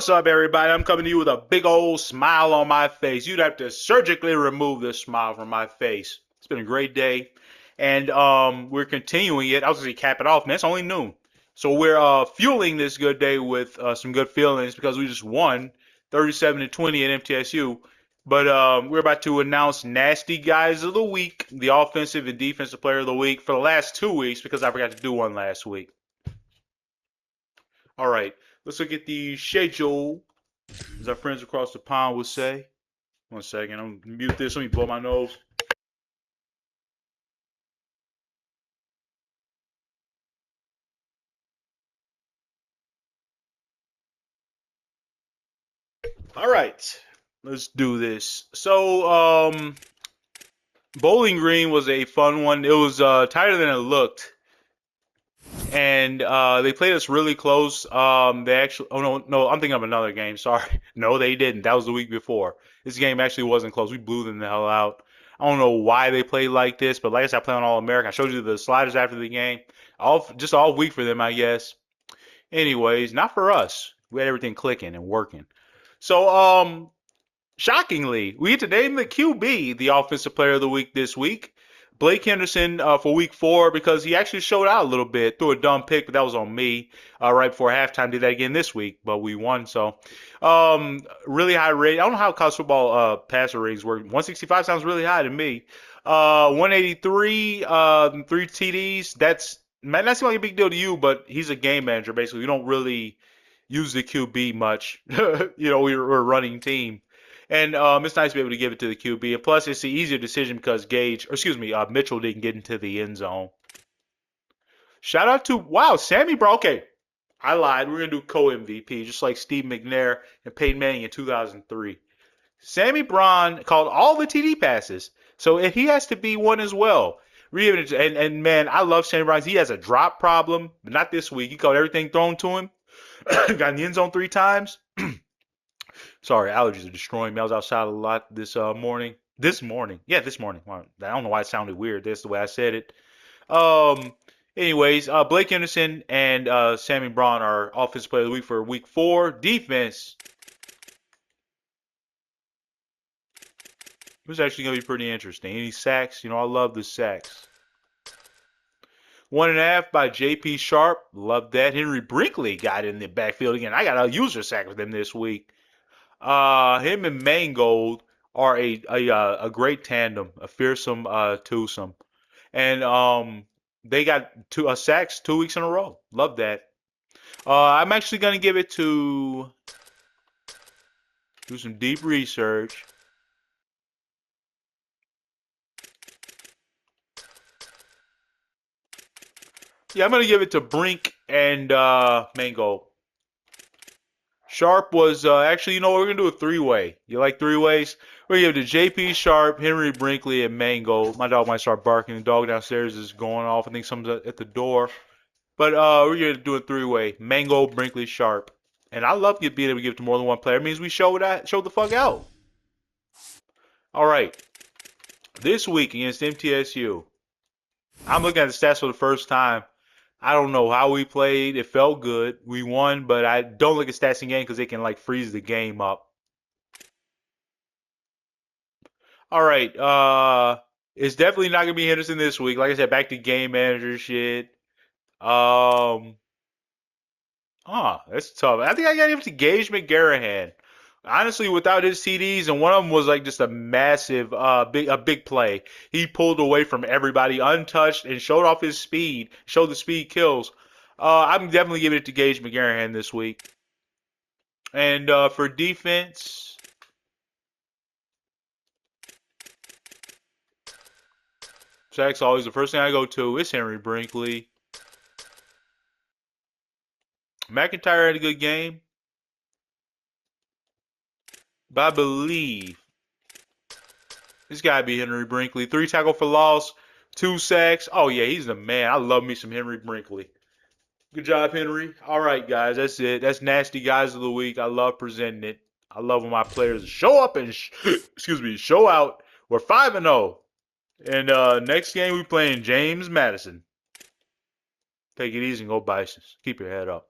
What's up, everybody? I'm coming to you with a big old smile on my face. You'd have to surgically remove this smile from my face. It's been a great day, and we're continuing it. I was going to cap it off, man. It's only noon, so we're fueling this good day with some good feelings because we just won 37-20 at MTSU. But we're about to announce Nasty Guys of the Week, the offensive and defensive player of the week for the last 2 weeks because I forgot to do one last week. All right, let's look at the schedule, as our friends across the pond would say. 1 second, I'm gonna mute this. Let me blow my nose. All right, let's do this. So, Bowling Green was a fun one. It was tighter than it looked, and they played us really close. They actually, oh no, I'm thinking of another game. Sorry, no, they didn't. That was the week before. This game actually wasn't close. We blew them the hell out. I don't know why they played like this, but like I said, I play on All American. I showed you the sliders after the game. All week for them, I guess. Anyways, not for us. We had everything clicking and working. So, shockingly, we get to name the QB the offensive player of the week this week. Blake Henderson for week 4 because he actually showed out a little bit. Threw a dumb pick, but that was on me right before halftime. Did that again this week, but we won. So, really high rate. I don't know how college football passer ratings work. 165 sounds really high to me. 183, 3 TDs. That might not seem like a big deal to you, but he's a game manager basically. We don't really use the QB much. We're a running team. And it's nice to be able to give it to the QB. And plus, it's the easier decision because Mitchell didn't get into the end zone. Shout out to, wow, Sammy Brown. Okay, I lied. We're going to do co-MVP, just like Steve McNair and Peyton Manning in 2003. Sammy Braun called all the TD passes. So he has to be one as well. And man, I love Sammy Braun. He has a drop problem, but not this week. He caught everything thrown to him. Got in the end zone 3 times. Sorry, allergies are destroying me. I was outside a lot this morning. This morning. Yeah, this morning. Well, I don't know why it sounded weird. That's the way I said it. Um, anyways, Blake Henderson and Sammy Braun are offensive player of the week for week 4. Defense. It was actually going to be pretty interesting. Any sacks? I love the sacks. 1.5 by J.P. Sharp. Love that. Henry Brinkley got in the backfield again. I got a user sack with him this week. Him and Mangold are a great tandem, a fearsome twosome, and they got 2 sacks 2 weeks in a row. Love that. I'm actually gonna give it to do some deep research. Yeah, I'm gonna give it to Brink and Mangold. Sharp was actually, we're gonna do a 3-way. You like 3-ways? We're gonna give it to JP Sharp, Henry Brinkley, and Mango. My dog might start barking. The dog downstairs is going off. I think someone's at the door. But we're gonna do a 3-way. Mango, Brinkley, Sharp. And I love being able to give it to more than one player. It means we show the fuck out. All right. This week against MTSU, I'm looking at the stats for the first time. I don't know how we played. It felt good. We won, but I don't look at stats in game because they can freeze the game up. All right. It's definitely not gonna be Henderson this week. Like I said, back to game manager shit. Um, that's tough. I think I got him to Gage McGarrahan. Honestly, without his TDs, and one of them was just a massive, big play. He pulled away from everybody untouched and showed off his speed. Showed the speed kills. I'm definitely giving it to Gage McGarrahan this week. And for defense, sacks always the first thing I go to. It's Henry Brinkley. McIntyre had a good game, but I believe this got to be Henry Brinkley. 3 tackle for loss, 2 sacks. Oh yeah, he's the man. I love me some Henry Brinkley. Good job, Henry. All right, guys, that's it. That's Nasty Guys of the Week. I love presenting it. I love when my players show up and show out. We're 5-0, and next game we playing James Madison. Take it easy and go Bisons. Keep your head up.